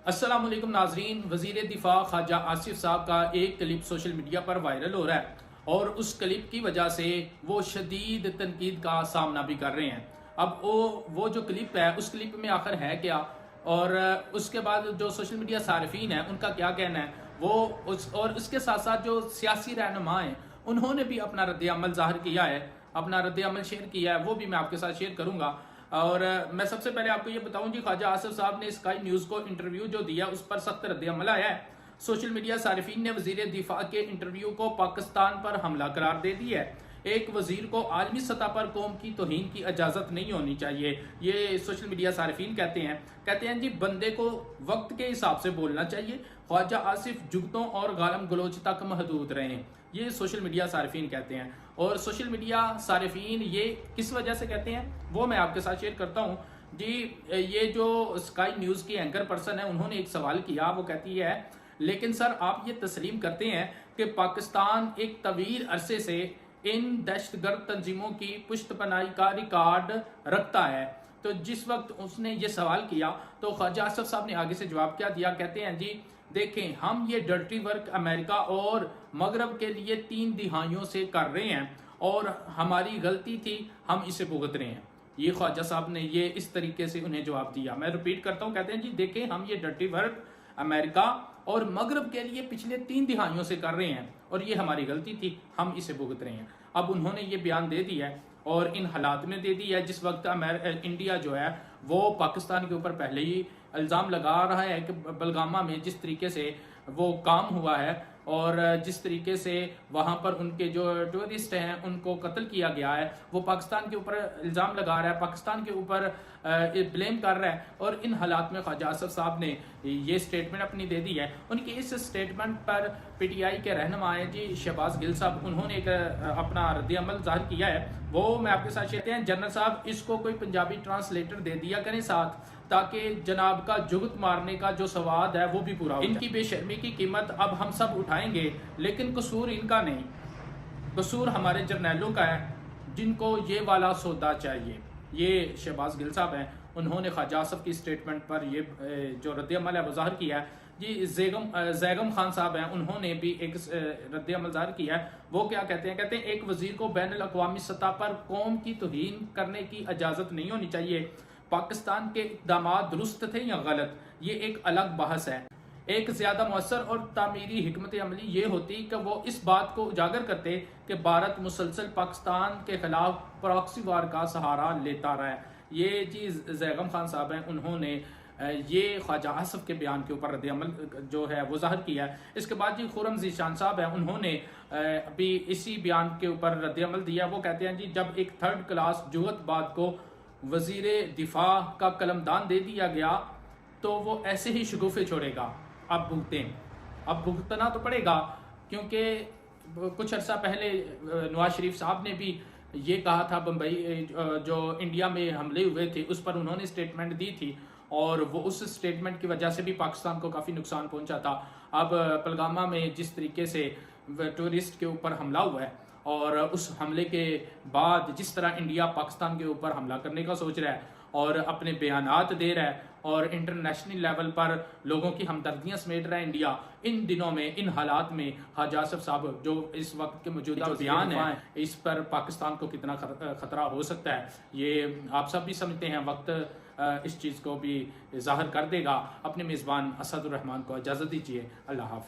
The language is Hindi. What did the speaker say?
अस्सलामुअलैकुम नाजरीन। वजीर दिफा ख्वाजा आसिफ साहब का एक क्लिप सोशल मीडिया पर वायरल हो रहा है और उस क्लिप की वजह से वो शदीद तनकीद का सामना भी कर रहे हैं। अब वो जो क्लिप है उस क्लिप में आखिर है क्या, और उसके बाद जो सोशल मीडिया सार्फिन है उनका क्या कहना है वो और उसके साथ साथ जो सियासी रहनुमा हैं उन्होंने भी अपना रद्द-ए-अमल जाहिर किया है, अपना रद्द-ए-अमल शेयर किया है, वो भी मैं आपके साथ शेयर करूंगा। और मैं सबसे पहले आपको ये बताऊं जी, ख्वाजा आसिफ साहब ने स्काई न्यूज को इंटरव्यू जो दिया उस पर सख्त रद्द-ए-अमल आया है। सोशल मीडिया सार्फिन ने वजीर दिफा के इंटरव्यू को पाकिस्तान पर हमला करार दे दिया है। एक वजीर को आलमी सतह पर कौम की तौहीन की इजाजत नहीं होनी चाहिए, ये सोशल मीडिया सार्फिन कहते हैं जी बंदे को वक्त के हिसाब से बोलना चाहिए। ख्वाजा आसिफ जुगतों और गालम गलोच तक महदूद रहे, ये सोशल मीडिया सार्फिन कहते हैं। और सोशल मीडिया सार्फिन ये किस वजह से कहते हैं वो मैं आपके साथ शेयर करता हूँ जी। ये जो स्काई न्यूज की एंकर पर्सन है उन्होंने एक सवाल किया, वो कहती है लेकिन सर आप ये तस्लीम करते हैं कि पाकिस्तान एक तवील अरसे से इन दहशतगर्द तंजीमों की पुष्टपनाही का रिकॉर्ड रखता है। तो जिस वक्त उसने ये सवाल किया तो ख्वाजा आसिफ साहब ने आगे से जवाब क्या दिया, कहते हैं जी देखें हम ये डर्टी वर्क अमेरिका और मगरब के लिए 3 दिहाइयों से कर रहे हैं और हमारी गलती थी, हम इसे भुगत रहे हैं। ये ख्वाजा साहब ने ये इस तरीके से उन्हें जवाब दिया। मैं रिपीट करता हूं, कहते हैं जी देखें हम ये डर्टी वर्क अमेरिका और मगरब के लिए पिछले 3 दिहाइयों से कर रहे हैं और ये हमारी गलती थी, हम इसे भुगत रहे हैं। अब उन्होंने ये बयान दे दिया है और इन हालात में दे दिया है जिस वक्त इंडिया जो है वो पाकिस्तान के ऊपर पहले ही इल्ज़ाम लगा रहा है कि बलगामा में जिस तरीके से वो काम हुआ है और जिस तरीके से वहां पर उनके जो टूरिस्ट हैं उनको कत्ल किया गया है, वो पाकिस्तान के ऊपर इल्ज़ाम लगा रहा है, पाकिस्तान के ऊपर ब्लेम कर रहा है। और इन हालात में ख्वाजा आसिफ साहब ने ये स्टेटमेंट अपनी दे दी है। उनकी इस स्टेटमेंट पर पीटीआई के रहनुमा हैं जी शहबाज गिल साहब, उन्होंने एक अपना रद्द-ए-अमल जाहिर किया है, वो मैं आपके साथ शेयर हैं। जनरल साहब इसको कोई पंजाबी ट्रांसलेटर दे दिया करें साथ, ताकि जनाब का जुगत मारने का जो सवाद है वो भी पूरा हो जाए। इनकी बेशर्मी की कीमत अब हम सब उठाएंगे, लेकिन कसूर इनका नहीं, कसूर हमारे जर्नैलों का है जिनको ये वाला सौदा चाहिए। ये शहबाज गिल साहब हैं, उन्होंने ख्वाजा आसिफ की स्टेटमेंट पर ये जो रद्द-ए-अमल है वो जाहिर किया है जी। जैगम खान साहब हैं, उन्होंने भी एक रद्द-ए-अमल जाहिर किया है। वो क्या कहते हैं, कहते हैं एक वजीर को बैनुल-अक़वामी सतह पर कौम की तौहीन करने की इजाजत नहीं होनी चाहिए। पाकिस्तान के इक़दाम दुरुस्त थे या गलत, ये एक अलग बहस है। एक ज्यादा मौसर और तामीरी हिकमत अमली ये होती कि वो इस बात को उजागर करते कि भारत मुसलसल पाकिस्तान के खिलाफ प्रॉक्सी वार का सहारा लेता रहा है। ये चीज जैगम खान साहब हैं, उन्होंने ये ख्वाजा आसिफ के बयान के ऊपर रद्द-ए-अमल जो है वो जाहिर किया है। इसके बाद जी खुरम ज़ीशान साहब हैं, उन्होंने अभी इसी बयान के ऊपर रद्द-ए-अमल दिया। वो कहते हैं जी जब एक 3rd क्लास जुगतबाज को वजीर दिफा का कलमदान दे दिया गया तो वो ऐसे ही शगुफे छोड़ेगा। अब भुगतना तो पड़ेगा, क्योंकि कुछ अर्सा पहले नवाज शरीफ साहब ने भी ये कहा था, बम्बई जो इंडिया में हमले हुए थे उस पर उन्होंने स्टेटमेंट दी थी और वो उस स्टेटमेंट की वजह से भी पाकिस्तान को काफ़ी नुकसान पहुंचा था। अब पहलगामा में जिस तरीके से टूरिस्ट के ऊपर हमला हुआ है और उस हमले के बाद जिस तरह इंडिया पाकिस्तान के ऊपर हमला करने का सोच रहा है और अपने बयानात दे रहा है और इंटरनेशनल लेवल पर लोगों की हमदर्दियां समेट रहा है इंडिया, इन दिनों में इन हालात में ख्वाजा आसिफ साहब जो इस वक्त के मौजूदा बयान है इस पर पाकिस्तान को कितना खतरा हो सकता है ये आप सब भी समझते हैं। वक्त इस चीज़ को भी जाहिर कर देगा। अपने मेज़बान असदुर रहमान को इजाज़त दीजिए। अल्लाह हाफ़िज़।